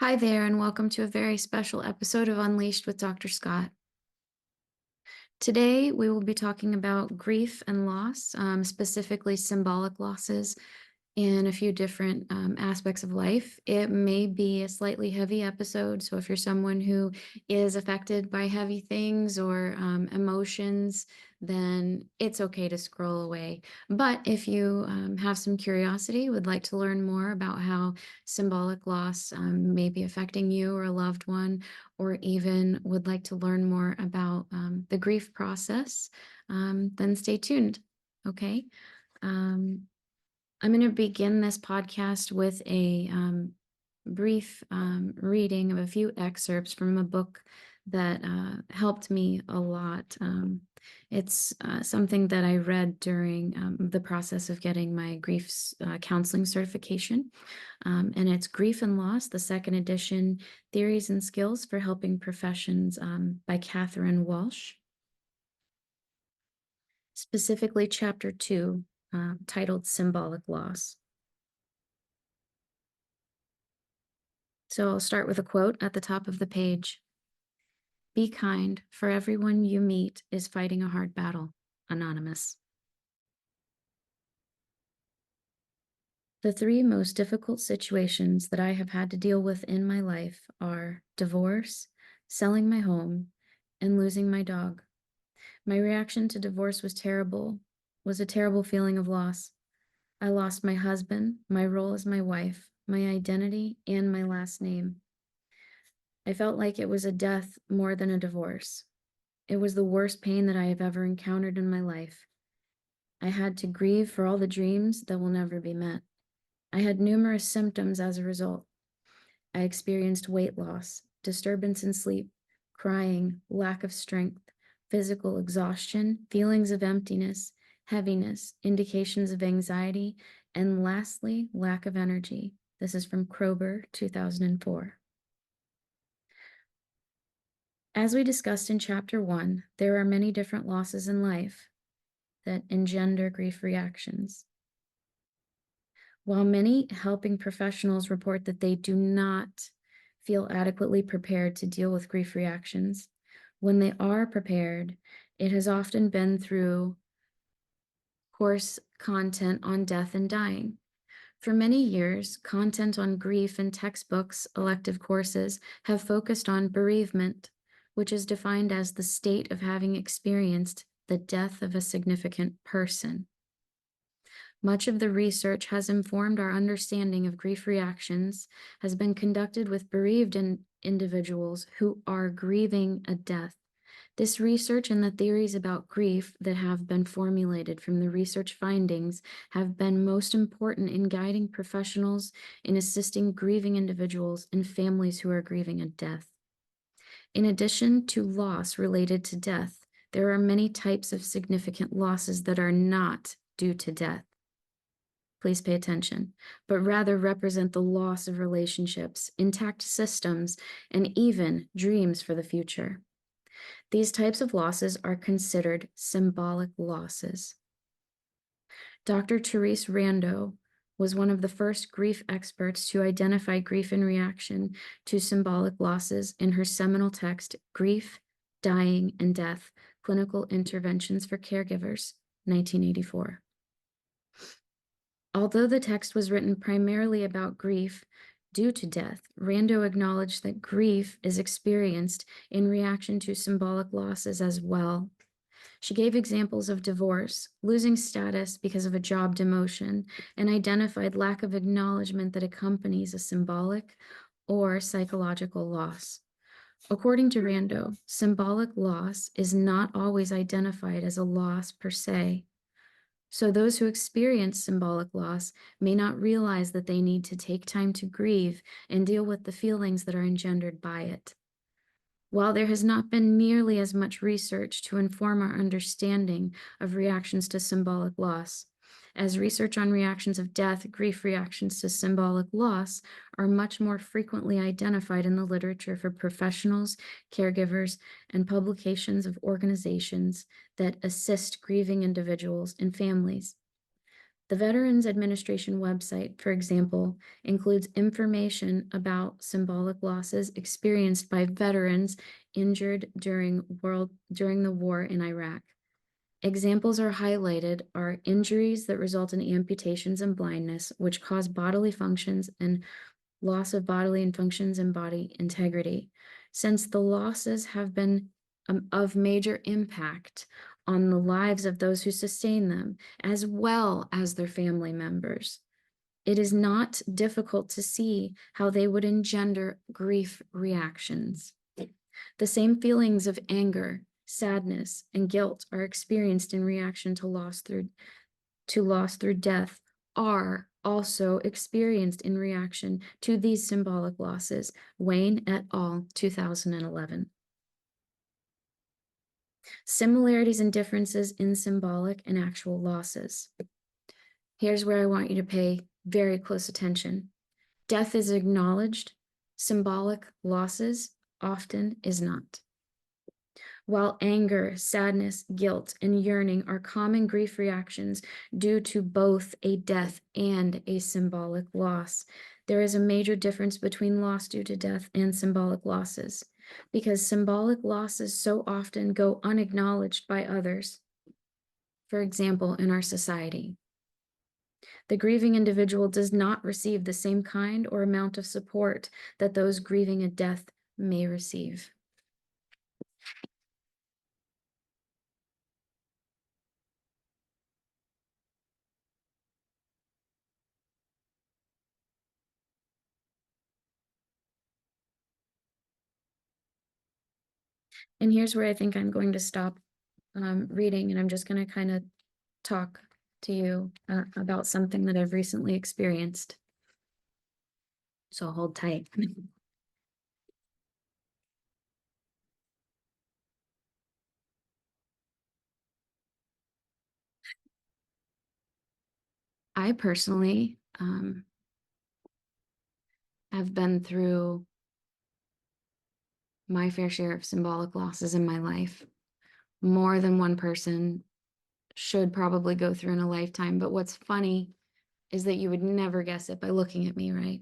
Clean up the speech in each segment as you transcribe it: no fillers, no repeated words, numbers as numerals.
Hi there, and welcome to a very special episode of Unleashed with Dr. Scott. Today, we will be talking about grief and loss, specifically symbolic losses in a few different aspects of life. It may be a slightly heavy episode, so if you're someone who is affected by heavy things or emotions, then it's okay to scroll away. But if you have some curiosity, would like to learn more about how symbolic loss may be affecting you or a loved one, or even would like to learn more about the grief process, then stay tuned. Okay. Um, I'm going to begin this podcast with a brief reading of a few excerpts from a book that helped me a lot. It's something that I read during the process of getting my grief counseling certification, and it's Grief and Loss, the second edition, Theories and Skills for Helping Professions by Catherine Walsh, specifically Chapter 2, titled Symbolic Loss. So I'll start with a quote at the top of the page. Be kind, for everyone you meet is fighting a hard battle. Anonymous. The three most difficult situations that I have had to deal with in my life are divorce, selling my home, and losing my dog. My reaction to divorce was a terrible feeling of loss. I lost my husband, my role as my wife, my identity, and my last name. I felt like it was a death more than a divorce. It was the worst pain that I have ever encountered in my life. I had to grieve for all the dreams that will never be met. I had numerous symptoms as a result. I experienced weight loss, disturbance in sleep, crying, lack of strength, physical exhaustion, feelings of emptiness, heaviness, indications of anxiety, and lastly, lack of energy. This is from Krober, 2004. As we discussed in Chapter 1, there are many different losses in life that engender grief reactions. While many helping professionals report that they do not feel adequately prepared to deal with grief reactions, when they are prepared, it has often been through course content on death and dying. For many years, content on grief in textbooks, elective courses have focused on bereavement, which is defined as the state of having experienced the death of a significant person. Much of the research has informed our understanding of grief reactions, has been conducted with bereaved individuals who are grieving a death. This research and the theories about grief that have been formulated from the research findings have been most important in guiding professionals in assisting grieving individuals and families who are grieving a death. In addition to loss related to death, there are many types of significant losses that are not due to death. Please pay attention, but rather represent the loss of relationships, intact systems, and even dreams for the future. These types of losses are considered symbolic losses. Dr. Therese Rando was one of the first grief experts to identify grief in reaction to symbolic losses in her seminal text, Grief, Dying, and Death, Clinical Interventions for Caregivers, 1984. Although the text was written primarily about grief due to death, Rando acknowledged that grief is experienced in reaction to symbolic losses as well. She gave examples of divorce, losing status because of a job demotion, and identified lack of acknowledgement that accompanies a symbolic or psychological loss. According to Rando, symbolic loss is not always identified as a loss per se. So those who experience symbolic loss may not realize that they need to take time to grieve and deal with the feelings that are engendered by it. While there has not been nearly as much research to inform our understanding of reactions to symbolic loss, as research on reactions of death, grief reactions to symbolic loss are much more frequently identified in the literature for professionals, caregivers, and publications of organizations that assist grieving individuals and families. The Veterans Administration website, for example, includes information about symbolic losses experienced by veterans injured during the war in Iraq. Examples are highlighted are injuries that result in amputations and blindness, which cause bodily functions and loss of bodily and functions and body integrity. Since the losses have been of major impact on the lives of those who sustain them, as well as their family members, it is not difficult to see how they would engender grief reactions. The same feelings of anger, sadness, and guilt are experienced in reaction to loss through death are also experienced in reaction to these symbolic losses. Wayne et al., 2011. Similarities and differences in symbolic and actual losses. Here's where I want you to pay very close attention. Death is acknowledged. Symbolic losses often is not. While anger, sadness, guilt, and yearning are common grief reactions due to both a death and a symbolic loss, there is a major difference between loss due to death and symbolic losses, because symbolic losses so often go unacknowledged by others. For example, in our society, the grieving individual does not receive the same kind or amount of support that those grieving a death may receive. And here's where I think I'm going to stop reading, and I'm just going to kind of talk to you about something that I've recently experienced. So hold tight. I personally have been through my fair share of symbolic losses in my life. More than one person should probably go through in a lifetime. But what's funny is that you would never guess it by looking at me, right?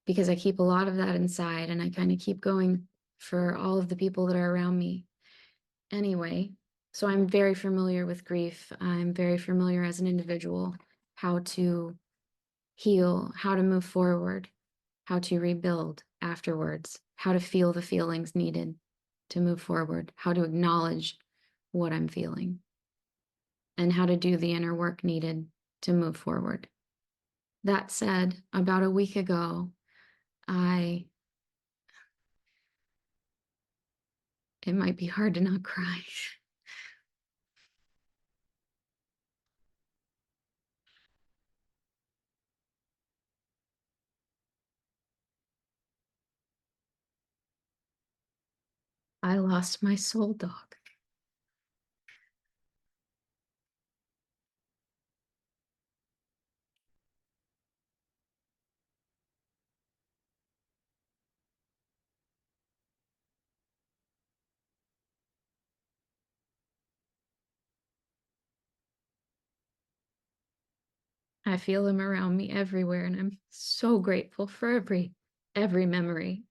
Because I keep a lot of that inside, and I kind of keep going for all of the people that are around me. Anyway, so I'm very familiar with grief. I'm very familiar as an individual, how to heal, how to move forward, how to rebuild afterwards, how to feel the feelings needed to move forward, how to acknowledge what I'm feeling, and how to do the inner work needed to move forward. That said, about a week ago, it might be hard to not cry. I lost my soul dog. I feel him around me everywhere, and I'm so grateful for every memory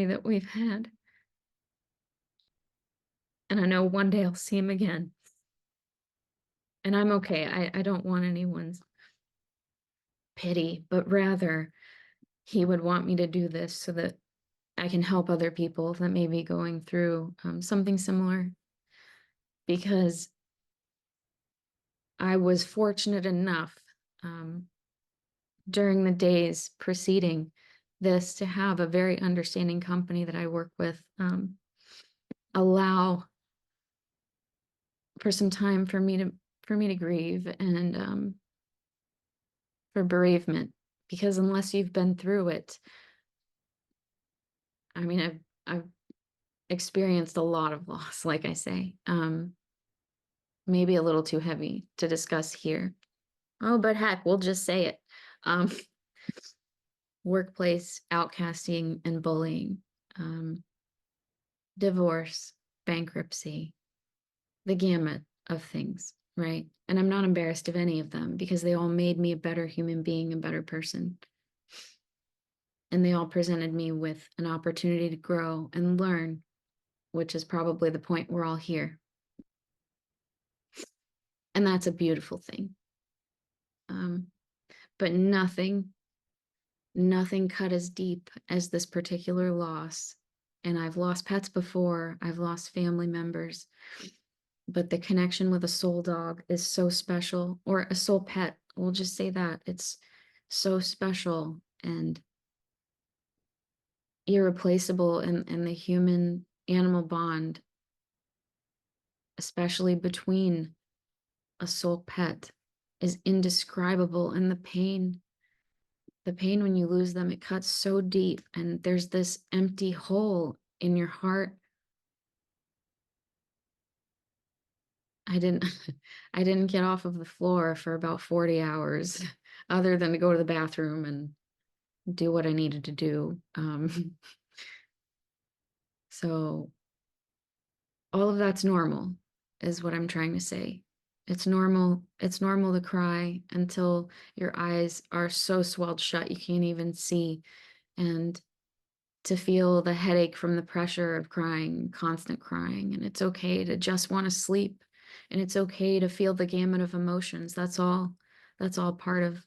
that we've had. And I know one day I'll see him again. And I'm okay. I don't want anyone's pity, but rather he would want me to do this so that I can help other people that may be going through something similar. Because I was fortunate enough during the days preceding this to have a very understanding company that I work with allow for some time for me to grieve and for bereavement, because unless you've been through it, I mean, I've experienced a lot of loss, like I say, maybe a little too heavy to discuss here. Oh, but heck, we'll just say it. Workplace outcasting and bullying, divorce, bankruptcy, the gamut of things, right? And I'm not embarrassed of any of them because they all made me a better human being, a better person. And they all presented me with an opportunity to grow and learn, which is probably the point we're all here. And that's a beautiful thing. But nothing cut as deep as this particular loss. And I've lost pets before, I've lost family members, but the connection with a soul dog is so special, or a soul pet. We'll just say that it's so special and irreplaceable. And the human animal bond, especially between a soul pet, is indescribable. And the pain when you lose them, it cuts so deep, and there's this empty hole in your heart. I didn't I didn't get off of the floor for about 40 hours other than to go to the bathroom and do what I needed to do. So all of that's normal, is what I'm trying to say. It's normal to cry until your eyes are so swelled shut you can't even see, and to feel the headache from the pressure of crying, constant crying. And it's okay to just want to sleep. And it's okay to feel the gamut of emotions. That's all part of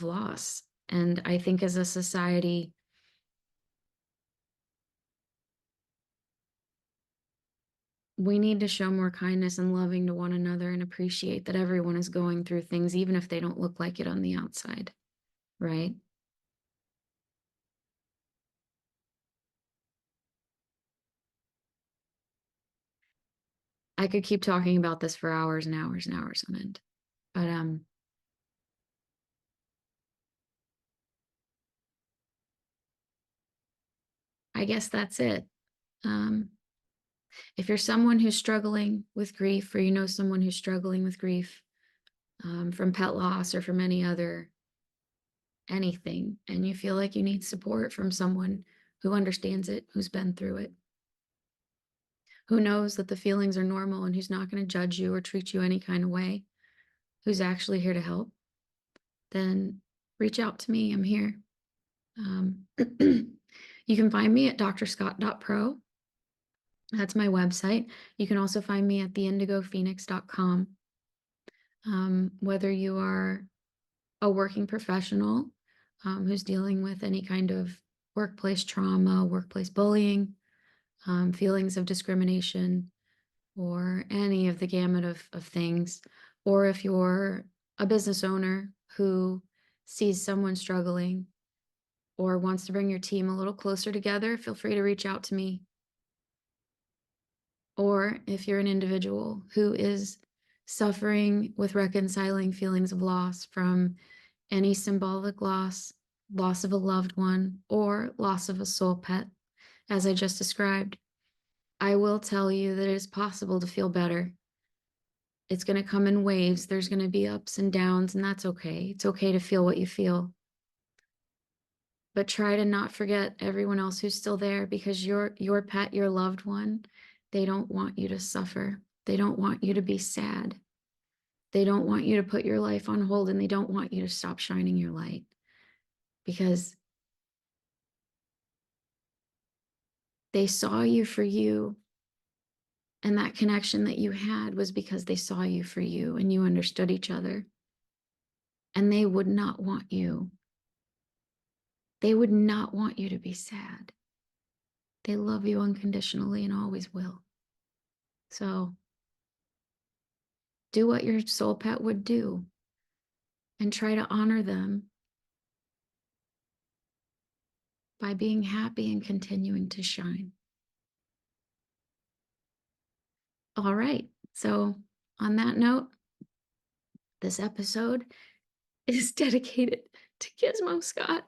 loss. And I think as a society, we need to show more kindness and loving to one another and appreciate that everyone is going through things, even if they don't look like it on the outside, right? I could keep talking about this for hours and hours and hours on end. But I guess that's it. Um, if you're someone who's struggling with grief, or you know someone who's struggling with grief, from pet loss or from any other anything, and you feel like you need support from someone who understands it, who's been through it, who knows that the feelings are normal and who's not going to judge you or treat you any kind of way, who's actually here to help, then reach out to me. I'm here. You can find me at drscott.pro. That's my website. You can also find me at theindigophoenix.com. Whether you are a working professional who's dealing with any kind of workplace trauma, workplace bullying, feelings of discrimination, or any of the gamut of things, or if you're a business owner who sees someone struggling or wants to bring your team a little closer together, feel free to reach out to me. Or if you're an individual who is suffering with reconciling feelings of loss from any symbolic loss, loss of a loved one, or loss of a soul pet, as I just described, I will tell you that it is possible to feel better. It's going to come in waves. There's going to be ups and downs, and that's okay. It's okay to feel what you feel. But try to not forget everyone else who's still there, because your pet, your loved one, they don't want you to suffer. They don't want you to be sad. They don't want you to put your life on hold, and they don't want you to stop shining your light, because they saw you for you. And that connection that you had was because they saw you for you and you understood each other. And they would not want you. They would not want you to be sad. They love you unconditionally and always will. So do what your soul pet would do and try to honor them by being happy and continuing to shine. All right. So on that note, this episode is dedicated to Gizmo Scott.